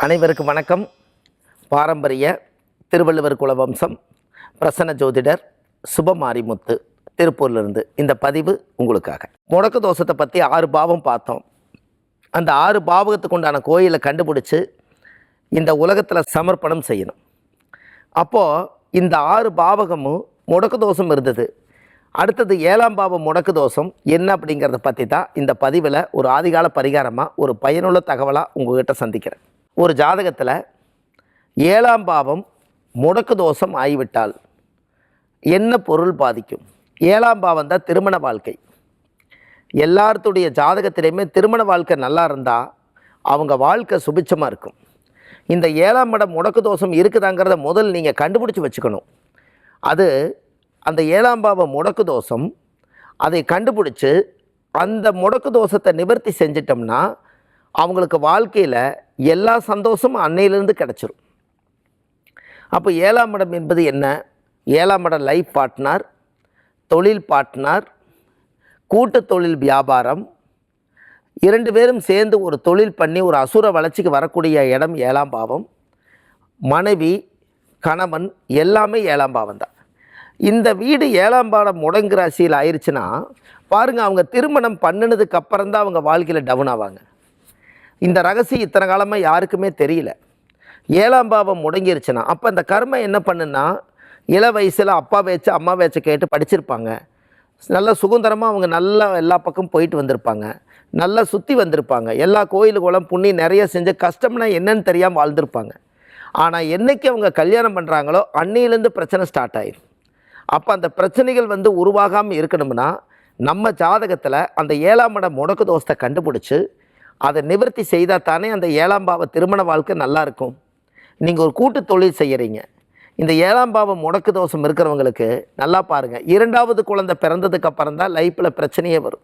அனைவருக்கும் வணக்கம். பாரம்பரிய திருவள்ளுவர் குலவம்சம் பிரசன்ன ஜோதிடர் சுபமாரிமுத்து திருப்பூர்லேருந்து இந்த பதிவு உங்களுக்காக. முடக்கு தோஷத்தை பற்றி 6 பாவம் பார்த்தோம். அந்த 6 பாவகத்துக்கு உண்டான கோயிலை கண்டுபிடிச்சி இந்த உலகத்தில் சமர்ப்பணம் செய்யணும். அப்போது இந்த 6 பாவகமும் முடக்கு தோஷம் இருந்தது. அடுத்தது 7ஆம் பாவம் முடக்கு தோஷம் என்ன அப்படிங்கிறத பற்றி தான் இந்த பதிவில் ஒரு ஆதிகால பரிகாரமாக ஒரு பயனுள்ள தகவலாக உங்கள்கிட்ட சந்திக்கிறேன். ஒரு ஜாதகத்தில் 7ஆம் பாவம் முடக்கு தோஷம் ஆகிவிட்டால் என்ன பொருள் பாதிக்கும்? 7ஆம் பாவம் தான் திருமண வாழ்க்கை. எல்லாத்துடைய ஜாதகத்திலையுமே திருமண வாழ்க்கை நல்லா இருந்தால் அவங்க வாழ்க்கை சுபிட்சமாக இருக்கும். இந்த 7ஆம் இடம் முடக்கு தோஷம் இருக்குதாங்கிறத முதல் நீங்கள் கண்டுபிடிச்சி வச்சுக்கணும். அது அந்த 7ஆம் பாவம் முடக்கு தோஷம், அதை கண்டுபிடிச்சி அந்த முடக்கு தோஷத்தை நிவர்த்தி செஞ்சிட்டோம்னா அவங்களுக்கு வாழ்க்கையில் எல்லா சந்தோஷமும் அன்னையிலேருந்து கிடச்சிரும். அப்போ 7ஆம் இடம் என்பது என்ன? 7ஆம் இடம் லைஃப் பார்ட்னர், தொழில் பார்ட்னர், கூட்டு தொழில் வியாபாரம், 2 பேரும் சேர்ந்து ஒரு தொழில் பண்ணி ஒரு அசுர வளர்ச்சிக்கு வரக்கூடிய இடம் 7ஆம் பாவம். மனைவி, கணவன் எல்லாமே 7ஆம் பாவம் தான். இந்த வீடு 7ஆம் பாவம் முடங்கு ராசியில் ஆயிடுச்சுன்னா பாருங்கள், அவங்க திருமணம் பண்ணினதுக்கு அப்புறம் தான் அவங்க வாழ்க்கையில் டவுன் ஆவாங்க. இந்த ரகசியம் இத்தனை காலமாக யாருக்குமே தெரியல. 7ஆம் பாவம் முடங்கிருச்சுன்னா அப்போ அந்த கர்ம என்ன பண்ணுன்னா, இள வயசில் அப்பா பேச்சு அம்மா பேச்சை கேட்டு படிச்சிருப்பாங்க, நல்லா சுதந்திரமாக அவங்க நல்லா எல்லா பக்கம் போயிட்டு வந்திருப்பாங்க, நல்லா சுற்றி வந்திருப்பாங்க, எல்லா கோயிலுக்குளம் புண்ணியம் நிறைய செஞ்சு கஷ்டம்னா என்னன்னு தெரியாமல் வாழ்ந்திருப்பாங்க. ஆனால் என்றைக்கு அவங்க கல்யாணம் பண்ணுறாங்களோ அன்னையிலேருந்து பிரச்சனை ஸ்டார்ட் ஆயிடும். அப்போ அந்த பிரச்சனைகள் உருவாகாமல் இருக்கணும்னா நம்ம ஜாதகத்தில் அந்த 7ஆம் இடம் முடக்கு தோஷத்தை கண்டுபிடிச்சி அதை நிவர்த்தி செய்தால் தானே அந்த 7ஆம் பாவ திருமண வாழ்க்கை நல்லாயிருக்கும். நீங்கள் ஒரு கூட்டு தொழில் செய்கிறீங்க, இந்த 7ஆம் பாவம் முடக்கு தோஷம் இருக்கிறவங்களுக்கு நல்லா பாருங்கள், 2வது குழந்தை பிறந்ததுக்கு அப்புறம் தான் லைஃப்பில் பிரச்சனையே வரும்.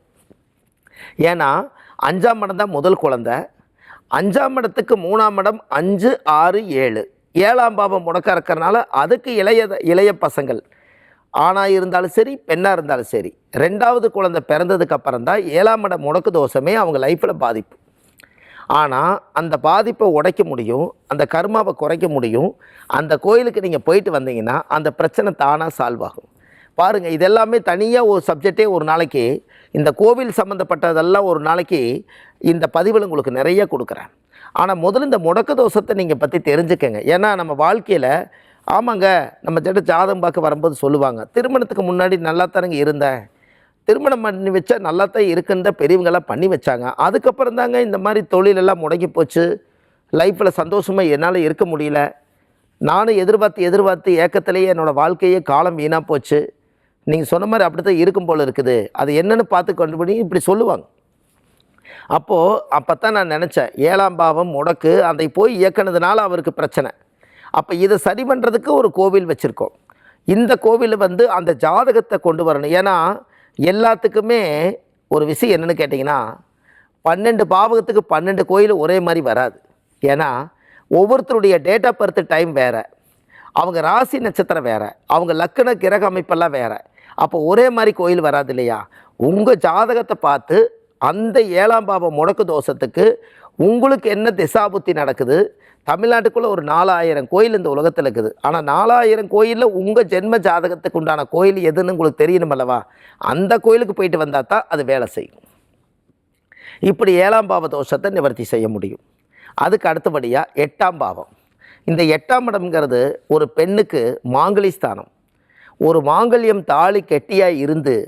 ஏன்னா 5ஆம் இடம் தான் முதல் குழந்தை, 5ஆம் இடத்துக்கு 3ஆம் இடம் 5, 6, 7, 7ஆம் பாவம் முடக்க இருக்கிறனால அதுக்கு இளைய பசங்கள் ஆணாக இருந்தாலும் சரி பெண்ணாக இருந்தாலும் சரி 2வது குழந்தை பிறந்ததுக்கு அப்புறம் தான் 7ஆம் இடம் முடக்கு தோஷமே அவங்க லைஃப்பில் பாதிப்பு. ஆனால் அந்த பாதிப்பை உடைக்க முடியும், அந்த கர்மாவை குறைக்க முடியும். அந்த கோயிலுக்கு நீங்கள் போயிட்டு வந்தீங்கன்னா அந்த பிரச்சனை தானாக சால்வ் ஆகும். பாருங்கள், இதெல்லாமே தனியாக ஒரு சப்ஜெக்டே ஒரு நாளைக்கு, இந்த கோவில் சம்மந்தப்பட்டதெல்லாம் ஒரு நாளைக்கு இந்த பதிவில் உங்களுக்கு நிறைய கொடுக்குறேன். ஆனால் முதல்ல இந்த முடக்கு தோஷத்தை நீங்கள் பற்றி தெரிஞ்சுக்கங்க. ஏன்னா நம்ம வாழ்க்கையில் ஆமாங்க, நம்ம ஜாதகம் பார்க்க வரும்போது சொல்லுவாங்க, திருமணத்துக்கு முன்னாடி நல்லா தானங்க இருந்தேன், திருமணம் பண்ணி வச்சா நல்லா தான் இருக்குன்னு தான் பெரியவங்களாம் பண்ணி வச்சாங்க, அதுக்கப்புறம் தாங்க இந்த மாதிரி தொழிலெல்லாம் முடங்கி போச்சு, லைஃப்பில் சந்தோஷமாக என்னால் இருக்க முடியல, நானும் எதிர்பார்த்து ஏக்கத்திலேயே என்னோடய வாழ்க்கையே காலம் வீணாக போச்சு, நீங்கள் சொன்ன மாதிரி அப்படி தான் இருக்கும் போல் இருக்குது, அது என்னென்னு பார்த்து கண்டுபிடி இப்படி சொல்லுவாங்க. அப்போ தான் நான் நினச்சேன், 7ஆம் பாவம் முடக்கு அதை போய் இயக்கினதுனால அவருக்கு பிரச்சனை. அப்போ இதை சரி பண்ணுறதுக்கு ஒரு கோவில் வச்சுருக்கோம். இந்த கோவில் அந்த ஜாதகத்தை கொண்டு வரணும். ஏன்னா எல்லாத்துக்குமே ஒரு விஷயம் என்னென்னு கேட்டிங்கன்னா, 12 பாவகத்துக்கு 12 கோயில் ஒரே மாதிரி வராது. ஏன்னா ஒவ்வொருத்தருடைய டேட் ஆஃப் பர்த் டைம் வேறு, அவங்க ராசி நட்சத்திரம் வேறு, அவங்க லக்கண கிரக அமைப்பெல்லாம் வேறு. அப்போ ஒரே மாதிரி கோயில் வராது இல்லையா? உங்கள் ஜாதகத்தை பார்த்து அந்த 7ஆம் பாவம் முடக்கு தோஷத்துக்கு உங்களுக்கு என்ன திசாபுத்தி நடக்குது, தமிழ்நாட்டுக்குள்ளே ஒரு 4000 கோயில் இந்த உலகத்தில் இருக்குது. ஆனால் 4000 கோயிலில் உங்கள் ஜென்ம ஜாதகத்துக்கு உண்டான கோயில் எதுன்னு உங்களுக்கு தெரியணும் அல்லவா? அந்த கோயிலுக்கு போயிட்டு வந்தால் தான் அது வேலை செய்யும். இப்படி 7ஆம் பாவ தோஷத்தை நிவர்த்தி செய்ய முடியும். அதுக்கு அடுத்தபடியாக 8ஆம் பாவம். இந்த 8ஆம் இடம்ங்கிறது ஒரு பெண்ணுக்கு மாங்கலி ஸ்தானம். ஒரு மாங்கல்யம் தாலி கெட்டியாக இருந்து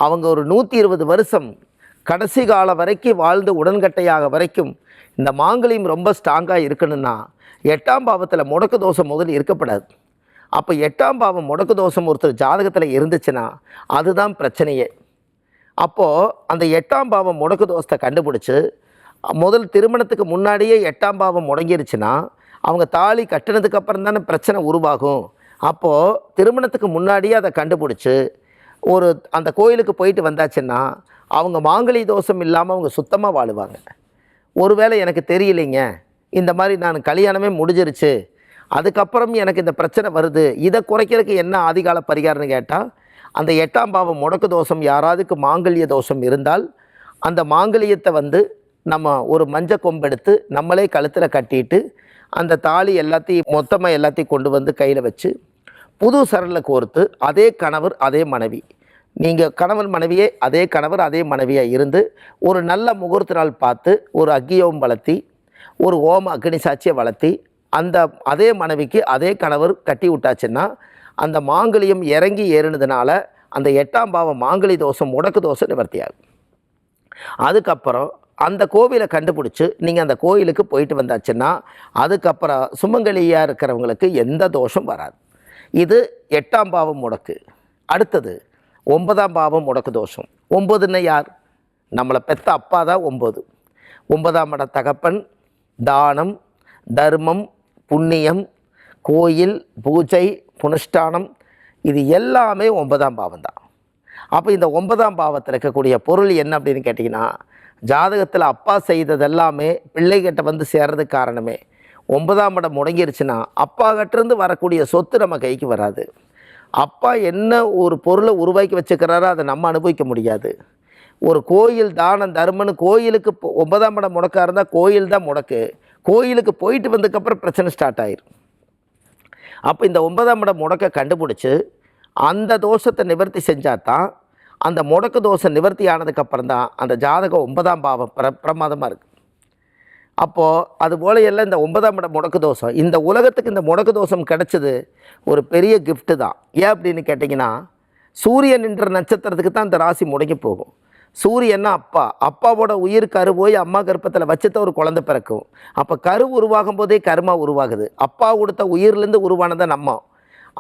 அவங்க ஒரு 120 வருஷம் கடைசி காலம் வரைக்கும் வாழ்ந்து உடன்கட்டையாக வரைக்கும் இந்த மாங்கல்யம் ரொம்ப ஸ்ட்ராங்காக இருக்கணும்னா 8ஆம் பாவத்தில் முடக்கு தோஷம் முதல்ல இருக்கப்படாது. அப்போ 8ஆம் பாவம் முடக்கு தோஷம் ஒருத்தர் ஜாதகத்தில் இருந்துச்சுன்னா அதுதான் பிரச்சனையே. அப்போது அந்த 8ஆம் பாவம் முடக்கு தோஷத்தை கண்டுபிடிச்சி முதல் திருமணத்துக்கு முன்னாடியே 8ஆம் பாவம் முடங்கிருச்சுன்னா அவங்க தாலி கட்டினதுக்கு அப்புறம் தானே பிரச்சனை உருவாகும். அப்போது திருமணத்துக்கு முன்னாடியே அதை கண்டுபிடிச்சி ஒரு அந்த கோயிலுக்கு போயிட்டு வந்தாச்சுன்னா அவங்க மாங்கலி தோஷம் இல்லாமல் அவங்க சுத்தமாக வாழுவாங்க. ஒருவேளை எனக்கு தெரியலைங்க, இந்த மாதிரி நான் கல்யாணமே முடிஞ்சிருச்சு, அதுக்கப்புறம் எனக்கு இந்த பிரச்சனை வருது, இதை குறைக்கிறதுக்கு என்ன ஆதிகால பரிகாரம்னு கேட்டால், அந்த 8ஆம் பாவம் முடக்கு தோஷம் யாராவதுக்கு மாங்கல்ய தோஷம் இருந்தால் அந்த மாங்கல்யத்தை நம்ம ஒரு மஞ்சள் கொம்பு எடுத்து நம்மளே கழுத்தில் கட்டிட்டு அந்த தாலி எல்லாத்தையும் மொத்தமாக எல்லாத்தையும் கொண்டு வந்து கையில் வச்சு புது சரணில் கோர்த்து அதே கணவர் அதே மனைவி, நீங்கள் கணவன் மனைவியே அதே கணவர் அதே மனைவியாக இருந்து ஒரு நல்ல முகூர்த்த நாள் பார்த்து ஒரு அக்கியோம் வளர்த்தி ஒரு ஓம அக்னி சாட்சியை வளர்த்தி அந்த அதே மனைவிக்கு அதே கணவர் கட்டி விட்டாச்சுன்னா அந்த மாங்கல்யம் இறங்கி ஏறினதுனால அந்த 8ஆம் பாவம் மாங்கலி தோஷம் முடக்கு தோஷம் நிவர்த்தி ஆகும். அதுக்கப்புறம் அந்த கோவிலை கண்டுபிடிச்சி நீங்கள் அந்த கோயிலுக்கு போயிட்டு வந்தாச்சுன்னா அதுக்கப்புறம் சுமங்கலியாக இருக்கிறவங்களுக்கு எந்த தோஷம் வராது. இது 8ஆம் பாவம் முடக்கு. அடுத்தது 9ஆம் பாவம் முடக்கு தோஷம். 9ன்னு யார்? நம்மளை பெற்ற அப்பா தான் 9. 9ஆம் இட தகப்பன், தானம், தர்மம், புண்ணியம், கோயில், பூஜை, புனஸ்டானம், இது எல்லாமே 9ஆம் பாவம் தான். அப்போ இந்த 9ஆம் பாவத்தில் இருக்கக்கூடிய பொருள் என்ன அப்படின்னு கேட்டிங்கன்னா, ஜாதகத்தில் அப்பா செய்ததெல்லாமே பிள்ளைகிட்ட வந்து சேர்றதுக்கு காரணமே 9ஆம் இடம் முடங்கிருச்சுன்னா அப்பா கிட்டேருந்து வரக்கூடிய சொத்து நம்ம கைக்கு வராது. அப்பா என்ன ஒரு பொருளை உருவாக்கி வச்சுக்கிறாரோ அதை நம்ம அனுபவிக்க முடியாது. ஒரு கோயில் தானம் தர்மன்னு கோயிலுக்கு 9ஆம் இடம் முடக்காக இருந்தால் கோயில் தான் முடக்கு. கோயிலுக்கு போயிட்டு வந்ததுக்கப்புறம் பிரச்சனை ஸ்டார்ட் ஆயிரும். அப்போ இந்த 9ஆம் இடம் முடக்க கண்டுபிடிச்சி அந்த தோஷத்தை நிவர்த்தி செஞ்சால் தான் அந்த முடக்கு தோஷம் நிவர்த்தி ஆனதுக்கப்புறம் தான் அந்த ஜாதகம் 9ஆம் பாவம் பிரமாதமாக இருக்குது. அப்போது அதுபோல எல்லாம் இந்த 9ஆம் இடம் முடக்கு தோஷம், இந்த உலகத்துக்கு இந்த முடக்கு தோஷம் கிடச்சது ஒரு பெரிய கிஃப்ட்டு தான். ஏன் அப்படின்னு கேட்டிங்கன்னா, சூரியன் என்ற நட்சத்திரத்துக்கு தான் இந்த ராசி முடங்கி போகும். சூரியன்னா அப்பா, அப்பாவோட உயிர் கரு போய் அம்மா கர்ப்பத்தில் வச்சுதான் ஒரு குழந்தை பிறக்கும். அப்போ கரு உருவாகும் போதே கருமா உருவாகுது. அப்பா கொடுத்த உயிர்லேருந்து உருவானதை நம்ம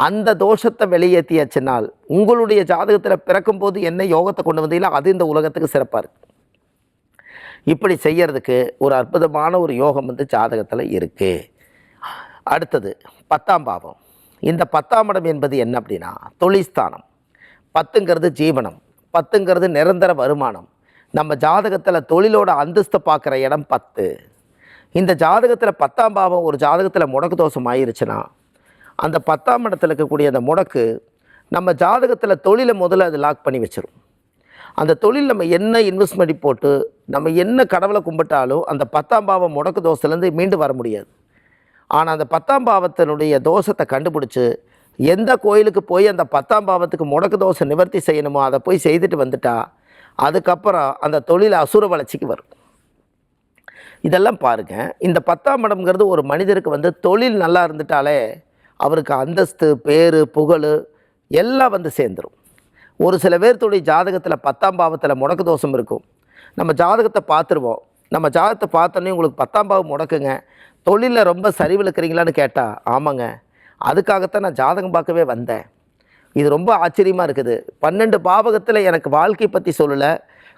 அந்த தோஷத்தை வெளியேற்றியாச்சுனால் உங்களுடைய ஜாதகத்தில் பிறக்கும்போது என்ன யோகத்தை கொண்டு வந்தீங்களோ அது இந்த உலகத்துக்கு சிறப்பாக இருக்குது. இப்படி செய்யறதுக்கு ஒரு அற்புதமான ஒரு யோகம் வந்து ஜாதகத்தில் இருக்குது. அடுத்தது 10ஆம் பாவம். இந்த 10ஆம் இடம் என்பது என்ன அப்படின்னா தொழில்ஸ்தானம். 10ங்கிறது ஜீவனம், 10ங்கிறது நிரந்தர வருமானம். நம்ம ஜாதகத்தில் தொழிலோட அந்தஸ்தை பார்க்குற இடம் 10. இந்த ஜாதகத்தில் 10ஆம் பாவம் ஒரு ஜாதகத்தில் முடக்கு தோஷம் ஆயிருச்சுன்னா அந்த 10ஆம் இடத்துல இருக்கக்கூடிய அந்த முடக்கு நம்ம ஜாதகத்தில் தொழிலை முதல்ல அது லாக் பண்ணி வச்சிடும். அந்த தொழில் நம்ம என்ன இன்வெஸ்ட்மெண்ட் போட்டு நம்ம என்ன கடவுளை கும்பிட்டாலும் அந்த 10ஆம் பாவம் முடக்கு தோஷத்துலேருந்து மீண்டு வர முடியாது. ஆனால் அந்த 10ஆம் பாவத்தினுடைய தோஷத்தை கண்டுபிடிச்சி எந்த கோயிலுக்கு போய் அந்த 10ஆம் பாவத்துக்கு முடக்கு தோஷம் நிவர்த்தி செய்யணுமோ அதை போய் செய்துட்டு வந்துட்டா அதுக்கப்புறம் அந்த தொழில் அசுர வளர்ச்சிக்கு வரும். இதெல்லாம் பாருங்கள். இந்த 10ஆம் இடம்ங்கிறது ஒரு மனிதருக்கு வந்து தொழில் நல்லா இருந்துட்டாலே அவருக்கு அந்தஸ்து, பேர், புகழ் எல்லாம் வந்து சேர்ந்துடும். ஒரு சில பேர்த்துடைய ஜாதகத்தில் 10ஆம் பாவத்தில் முடக்கு தோஷம் இருக்கும். நம்ம ஜாதகத்தை பார்த்துருவோம். நம்ம ஜாதகத்தை பார்த்தோன்னே உங்களுக்கு 10ஆம் பாவம் முடக்குங்க, தொழிலில் ரொம்ப சரிவில் இருக்கிறீங்களான்னு கேட்டால் ஆமாங்க, அதுக்காகத்தான் நான் ஜாதகம் பார்க்கவே வந்தேன். இது ரொம்ப ஆச்சரியமாக இருக்குது. 12 பாவகத்தில் எனக்கு வாழ்க்கை பற்றி சொல்லலை,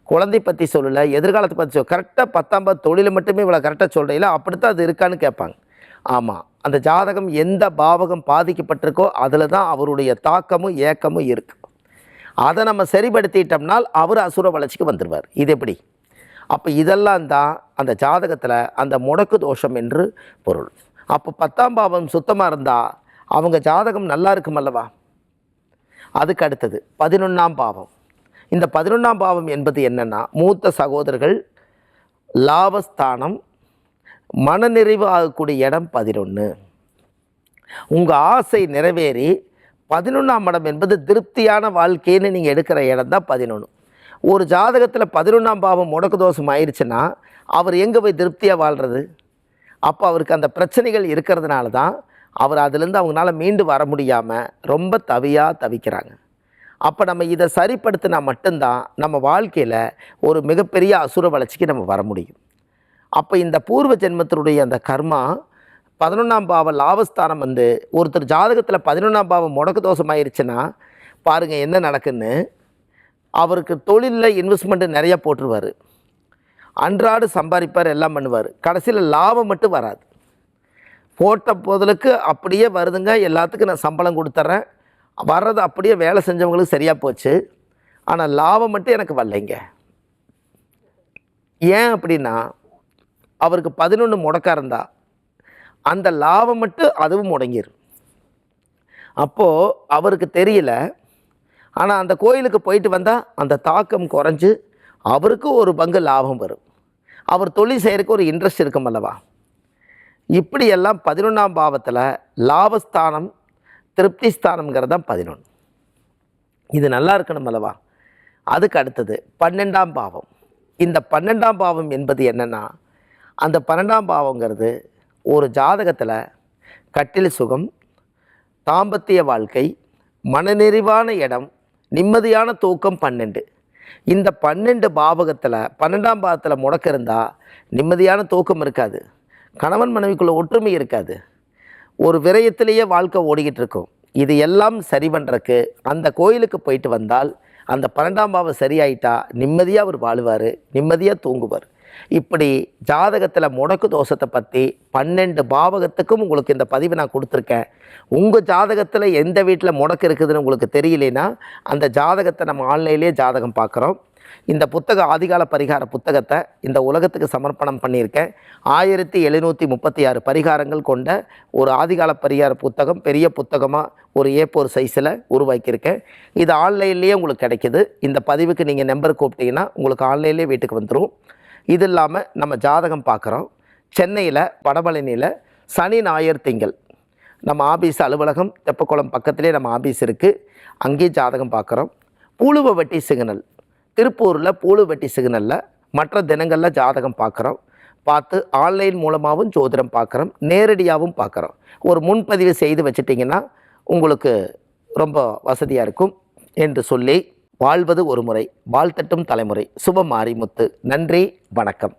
குழந்தை பற்றி சொல்லலை, எதிர்காலத்தை பற்றி கரெக்டாக 10ஆம் பாவம் தொழிலை மட்டுமே இவ்வளோ கரெக்டாக சொல்கிறீங்களா, அப்படித்தான் அது இருக்கான்னு கேட்பாங்க. ஆமாம், அந்த ஜாதகம் எந்த பாவகம் பாதிக்கப்பட்டிருக்கோ அதில் தான் அவருடைய தாக்கமும் ஏக்கமும் இருக்குது. அதை நம்ம சரிப்படுத்திட்டோம்னால் அவர் அசுர வளர்ச்சிக்கு வந்துடுவார். இது எப்படி? அப்போ இதெல்லாம் தான் அந்த ஜாதகத்தில் அந்த முடக்கு தோஷம் என்று பொருள். அப்போ 10ஆம் பாவம் சுத்தமாக இருந்தால் அவங்க ஜாதகம் நல்லா இருக்கும் அல்லவா? அதுக்கு அடுத்தது 11ஆம் பாவம். இந்த 11ஆம் பாவம் என்பது என்னென்னா மூத்த சகோதரர்கள், லாபஸ்தானம், மனநிறைவு ஆகக்கூடிய இடம் 11. உங்கள் ஆசை நிறைவேறி 11ஆம் இடம் என்பது திருப்தியான வாழ்க்கைன்னு நீங்கள் எடுக்கிற இடம் தான் 11. ஒரு ஜாதகத்தில் 11ஆம் பாவம் முடக்கு தோஷம் ஆயிடுச்சுன்னா அவர் எங்கே போய் திருப்தியாக வாழ்கிறது? அப்போ அவருக்கு அந்த பிரச்சனைகள் இருக்கிறதுனால தான் அவர் அதிலேருந்து அவங்களால மீண்டு வர முடியாமல் ரொம்ப தவிக்கிறாங்க. அப்போ நம்ம இதை சரிப்படுத்தினா மட்டும்தான் நம்ம வாழ்க்கையில் ஒரு மிகப்பெரிய அசுர வளர்ச்சிக்கு நம்ம வர முடியும். அப்போ இந்த பூர்வ ஜென்மத்தினுடைய அந்த கர்மா 11ஆம் பாவம் லாபஸ்தானம் வந்து ஒருத்தர் ஜாதகத்தில் 11ஆம் பாவம் முடக்கு தோஷம் ஆயிடுச்சுன்னா பாருங்கள் என்ன நடக்குன்னு. அவருக்கு தொழிலில் இன்வெஸ்ட்மெண்ட்டு நிறையா போட்டுருவார், அன்றாடு சம்பாதிப்பார், எல்லாம் பண்ணுவார். கடைசியில் லாபம் மட்டும் வராது. போட்ட போதலுக்கு அப்படியே வருதுங்க, எல்லாத்துக்கும் நான் சம்பளம் கொடுத்துட்றேன், வர்றது அப்படியே வேலை செஞ்சவங்களுக்கு சரியாக போச்சு, ஆனால் லாபம் மட்டும் எனக்கு வரலைங்க. ஏன் அப்படின்னா அவருக்கு 11 முடக்கா இருந்தால் அந்த லாபம் மட்டும் அதுவும் முடங்கிடும். அப்போது அவருக்கு தெரியல. ஆனால் அந்த கோயிலுக்கு போயிட்டு வந்தால் அந்த தாக்கம் குறைஞ்சு அவருக்கு ஒரு பங்கு லாபம் வரும். அவர் தொழில் செய்கிறதுக்கு ஒரு இன்ட்ரெஸ்ட் இருக்கும் அல்லவா. இப்படியெல்லாம் 11ஆம் பாவத்தில் லாபஸ்தானம் திருப்தி ஸ்தானம்ங்கிறது தான் 11. இது நல்லா இருக்கணும் அல்லவா. அதுக்கு அடுத்தது 12ஆம் பாவம். இந்த 12ஆம் பாவம் என்பது என்னென்னா, அந்த 12ஆம் பாவங்கிறது ஒரு ஜாதகத்தில் கட்டில் சுகம், தாம்பத்திய வாழ்க்கை, மனநிறைவான இடம், நிம்மதியான தூக்கம் 12. இந்த 12 பாவகத்தில் 12ஆம் பாவத்தில் முடக்கம் இருந்தால் நிம்மதியான தூக்கம் இருக்காது, கணவன் மனைவிக்குள்ள ஒற்றுமை இருக்காது, ஒரு விரயத்திலேயே வாழ்க்கை ஓடிக்கிட்டு இருக்கும். இது எல்லாம் சரி பண்ணுறக்கு அந்த கோயிலுக்கு போயிட்டு வந்தால் அந்த 12ஆம் பாவம் சரியாயிட்டா நிம்மதியாக அவர் வாழுவார், நிம்மதியாக தூங்குவார். இப்படி ஜாதகத்தில் முடக்கு தோஷத்தை பற்றி 12 பாவகத்துக்கும் உங்களுக்கு இந்த பதிவு நான் கொடுத்துருக்கேன். உங்கள் ஜாதகத்தில் எந்த வீட்டில் முடக்கு இருக்குதுன்னு உங்களுக்கு தெரியலேன்னா அந்த ஜாதகத்தை நம்ம ஆன்லைன்லேயே ஜாதகம் பார்க்குறோம். இந்த புத்தகம் ஆதிகால பரிகார புத்தகத்தை இந்த உலகத்துக்கு சமர்ப்பணம் பண்ணியிருக்கேன். 1736 பரிகாரங்கள் கொண்ட ஒரு ஆதிகால பரிகார புத்தகம், பெரிய புத்தகமாக ஒரு A4 சைஸில் உருவாக்கியிருக்கேன். இது ஆன்லைன்லேயே உங்களுக்கு கிடைக்கிது. இந்த பதிவுக்கு நீங்கள் நம்பர் கூப்பிட்டீங்கன்னா உங்களுக்கு ஆன்லைன்லேயே வீட்டுக்கு வந்துடும். இது இல்லாமல் நம்ம ஜாதகம் பார்க்குறோம். சென்னையில் வடபழனியில் சனி ஞாயிறு திங்கள் நம்ம ஆபீஸ் அலுவலகம் தெப்பக்குளம் பக்கத்திலே நம்ம ஆபீஸ் இருக்குது, அங்கேயும் ஜாதகம் பார்க்குறோம். பூலுவவட்டி சிக்னல் திருப்பூரில் பூலுவவட்டி சிக்னலில் மற்ற தினங்களில் ஜாதகம் பார்க்குறோம். பார்த்து ஆன்லைன் மூலமாகவும் ஜோதிடம் பார்க்குறோம், நேரடியாகவும் பார்க்குறோம். ஒரு முன்பதிவு செய்து வச்சிட்டிங்கன்னா உங்களுக்கு ரொம்ப வசதியாக இருக்கும் என்று சொல்லி, வாழ்வது ஒரு முறை வாழ்த்தட்டும் தலைமுறை. சுப மாரிமுத்து. நன்றி, வணக்கம்.